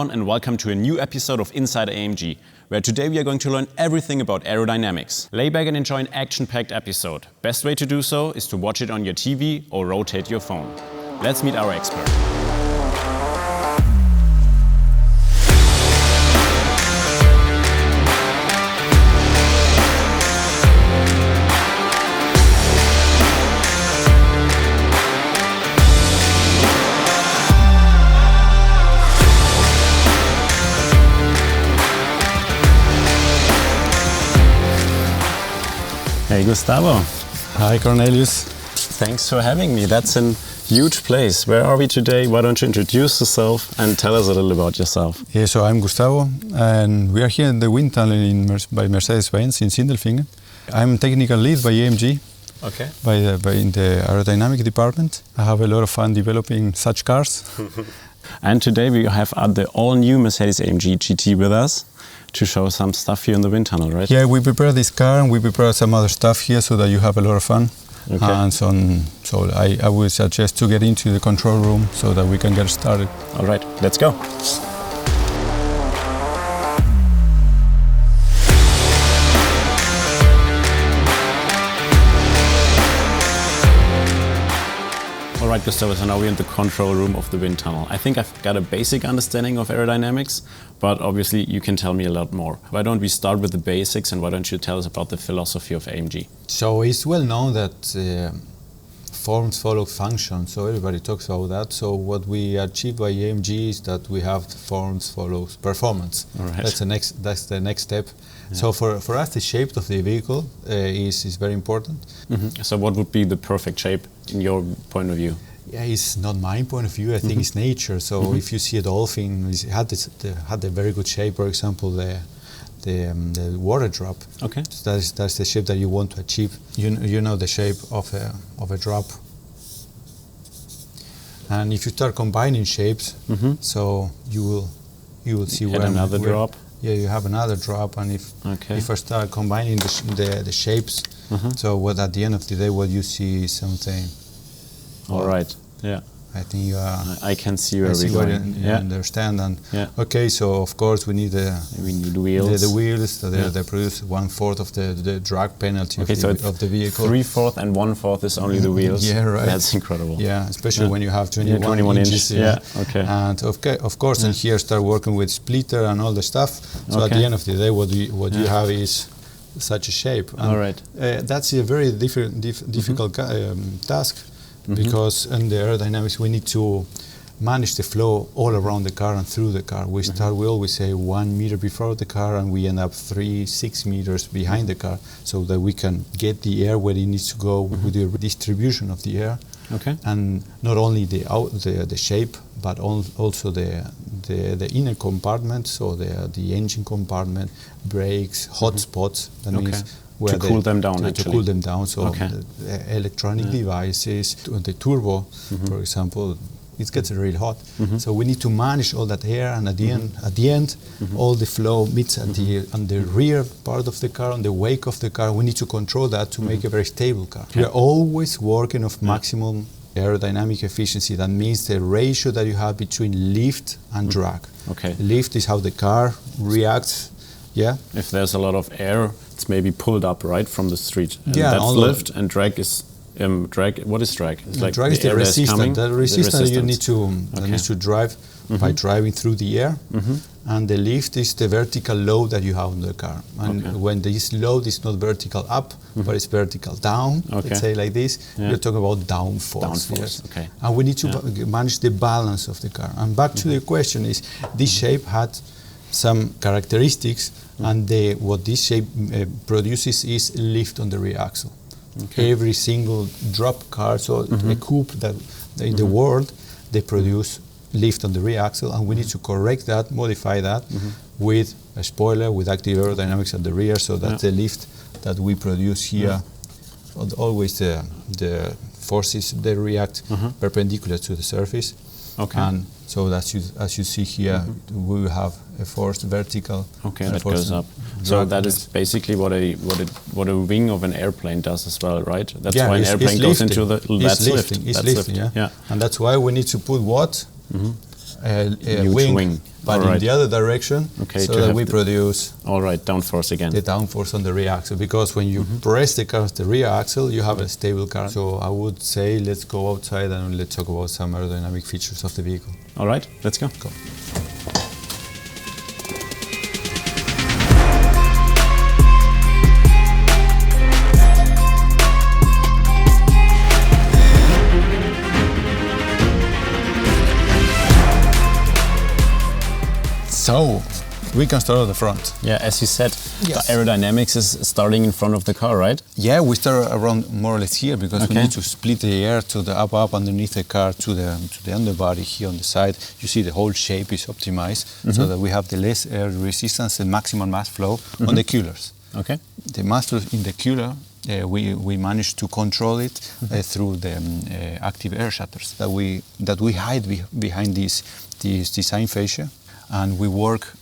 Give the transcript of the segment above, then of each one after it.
everyone, and welcome to a new episode of Inside AMG, where today we are going to learn everything about aerodynamics. Lay back and enjoy an action-packed episode. Best way to do so is to watch it on your TV or rotate your phone. Let's meet our expert. Hey Gustavo. Hi Cornelius. Thanks for having me. That's a huge place. Where are we today? Why don't you introduce yourself and tell us a little about yourself? Yeah, so I'm Gustavo and we are here in the wind tunnel by Mercedes-Benz in Sindelfingen. I'm technical lead by AMG. Okay. In the aerodynamic department. I have a lot of fun developing such cars. And today we have the all-new Mercedes-AMG GT with us to show some stuff here in the wind tunnel, right? Yeah, we prepared this car and we prepared some other stuff here so that you have a lot of fun. Okay. And so I would suggest to get into the control room so that we can get started. All right, let's go. All right, Gustavo, so now we're in the control room of the wind tunnel. I think I've got a basic understanding of aerodynamics, but obviously you can tell me a lot more. Why don't we start with the basics and why don't you tell us about the philosophy of AMG? So it's well known that forms follow function, so everybody talks about that. So what we achieve by AMG is that we have forms follows performance. All right. That's the next step. Yeah. So for us, the shape of the vehicle is very important. Mm-hmm. So what would be the perfect shape in your point of view? Yeah, it's not my point of view. I think it's nature. So if you see a dolphin, it had a very good shape. For example, the water drop. Okay. So that's the shape that you want to achieve. You know the shape of a drop. And if you start combining shapes, so you will see where another drop. Yeah, you have another drop, and if I start combining the shapes, so what at the end of the day, what you see is something. All right. Yeah. I think you are. I can see where we're going. You understand, and okay. So of course we need wheels. The wheels. They produce 1/4 of the drag penalty of the vehicle. 3/4 and 1/4 is only the wheels. Yeah, right. That's incredible. Yeah, especially when you have 21 inches. Yeah. Okay. And of course, and here start working with splitter and all the stuff. So at the end of the day, what you have is such a shape. And all right. That's a very difficult task. Because in the aerodynamics we need to manage the flow all around the car and through the car. We always say 1 meter before the car and we end up 3-6 meters behind the car so that we can get the air where it needs to go with the distribution of the air. Okay. And not only the shape but also the inner compartment, so the engine compartment, brakes, hot spots. That means to cool them down, to cool them down. So the electronic devices, the turbo, for example, it gets really hot. So we need to manage all that air, and at the end, all the flow meets on the rear part of the car, on the wake of the car. We need to control that to make a very stable car. We are always working of maximum aerodynamic efficiency. That means the ratio that you have between lift and drag. Okay. Lift is how the car reacts. Yeah. If there's a lot of air, it's maybe pulled up right from the street. And that's lift, and drag is drag. What is drag? It's like drag is the resistance. The resistance you need to drive by driving through the air, and the lift is the vertical load that you have on the car. And when this load is not vertical up, but it's vertical down, let's say like this, you're talking about downforce. Downforce. Okay. And we need to manage the balance of the car. And back to the question is, this shape had some characteristics, and what this shape produces is lift on the rear axle. Okay. Every single drop car, so a coupe that in the world, they produce lift on the rear axle, and we need to correct that, modify that with a spoiler, with active aerodynamics at the rear, so that the lift that we produce here, always the forces, they react perpendicular to the surface. Okay. And so as you see here, we will have a force vertical. Okay, that goes up. So that is basically what a wing of an airplane does as well, right? That's why an airplane goes into the. That's lifting. It's lifting. Yeah. And that's why we need to put what? wing, but in the other direction, okay, so that we produce downforce again. The downforce on the rear axle, because when you press the car on the rear axle, you have a stable car. So I would say let's go outside and let's talk about some aerodynamic features of the vehicle. All right, let's go. So, we can start at the front. Yeah, as you said, yes. The aerodynamics is starting in front of the car, right? Yeah, we start around more or less here, because we need to split the air to the up underneath the car to the underbody here on the side. You see the whole shape is optimized so that we have the less air resistance and maximum mass flow on the coolers. Okay. The mass flow in the cooler, we managed to control it through the active air shutters that we hide behind this design fascia. And we work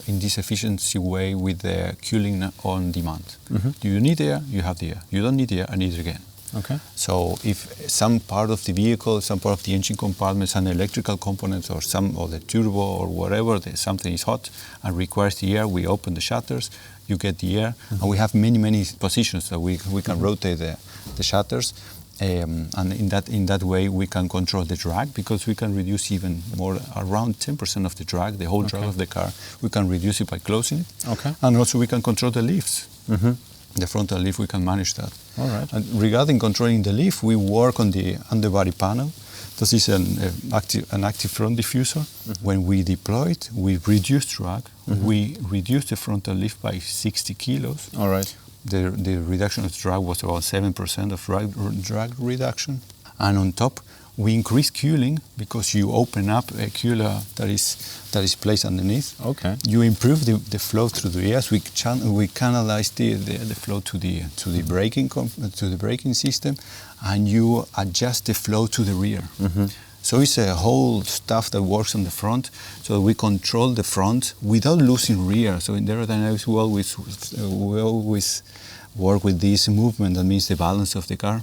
in this efficiency way with the cooling on demand. Do you need air? You have the air. You don't need air, I need it again. Okay. So if some part of the vehicle, some part of the engine compartment, some electrical components or the turbo or whatever, something is hot and requires the air, we open the shutters, you get the air, and we have many positions that we can rotate the shutters. And in that way we can control the drag, because we can reduce even more, around 10% of the drag, the whole drag of the car. We can reduce it by closing it. Okay. And also we can control the lifts. The frontal lift, we can manage that. All right. And regarding controlling the lift, we work on the underbody panel. This is an active front diffuser. When we deploy it, we reduce drag. We reduce the frontal lift by 60 kilos. All right. The reduction of drag was about 7% of drag reduction. And on top, we increase cooling, because you open up a cooler that is placed underneath. Okay. You improve the flow through the air. We canalize the flow to the braking system, and you adjust the flow to the rear. So it's a whole stuff that works on the front, so we control the front without losing rear. So in aerodynamics, we always work with this movement, that means the balance of the car.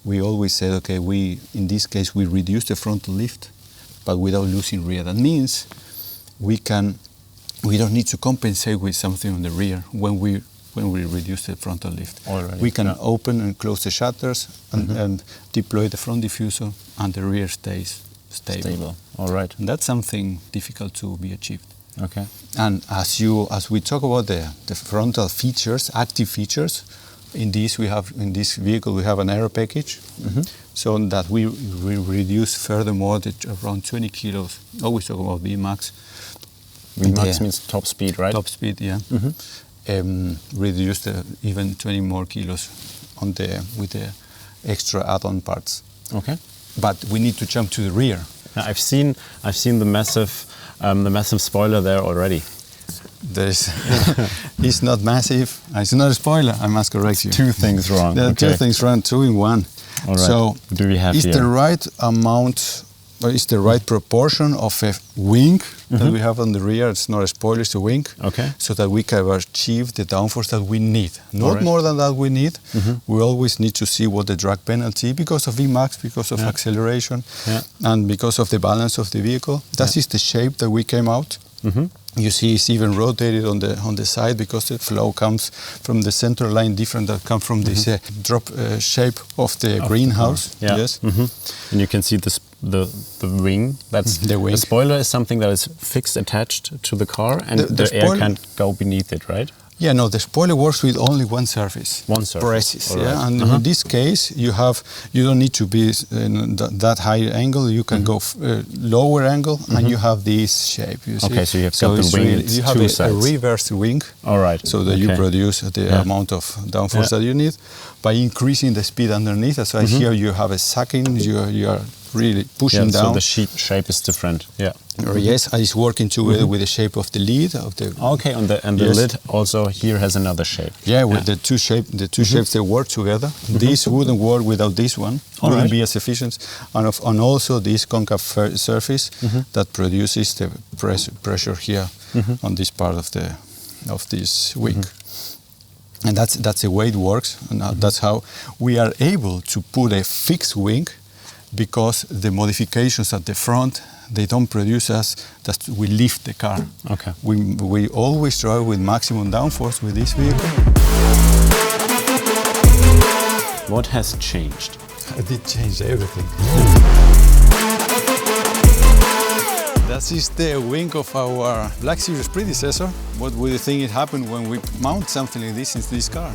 We always say, okay, in this case, we reduce the frontal lift, but without losing rear. That means we don't need to compensate with something on the rear when we reduce the frontal lift. Already. We can open and close the shutters and deploy the front diffuser, and the rear stays stable. All right. And that's something difficult to be achieved. Okay. And as we talk about the frontal features, active features, in this vehicle we have an aero package, so that we reduce furthermore around 20 kilos. Always talk about VMAX. VMAX means top speed, right? Top speed, yeah. Reduce even 20 more kilos with the extra add-on parts. Okay. But we need to jump to the rear. Now, I've seen the massive spoiler there already. It's not massive. It's not a spoiler. I must correct you. Two things wrong. There are two things wrong, two in one. All right. So what do we have is here? the right amount, or is the right proportion of a wing that we have on the rear? It's not a spoiler, it's a wing. Okay. So that we can achieve the downforce that we need. Not more than that we need. We always need to see what the drag penalty, because of VMAX, because of acceleration, and because of the balance of the vehicle. That is the shape that we came out. You see it's even rotated on the side, because the flow comes from the center line different that come from this drop shape of the greenhouse. Yes. And you can see the wing. That's the wing. The spoiler is something that is fixed, attached to the car, and the air can't go beneath it, right? Yeah, no, the spoiler works with only one surface. One surface. Presses, All right. yeah. And in this case, you don't need to be in that high angle. You can go lower angle, and you have this shape. You see? Okay, so you have got the wing. You have a reverse wing. All right. So that you produce the amount of downforce that you need by increasing the speed underneath. So here you have a sucking. You are really pushing down. So the shape is different. Yeah. Yes, it's working together with the shape of the lid of the. Okay, the lid also here has another shape. Yeah, with the two shapes they work together. This wouldn't work without this one. Wouldn't be as efficient, and also this concave surface that produces the pressure here on this part of this wing. And that's the way it works, and that's how we are able to put a fixed wing, because the modifications at the front They don't produce us that we lift the car. Okay. We always drive with maximum downforce with this vehicle. What has changed? It did change everything. That is the wing of our Black Series predecessor. What would you think it happened when we mount something like this into this car?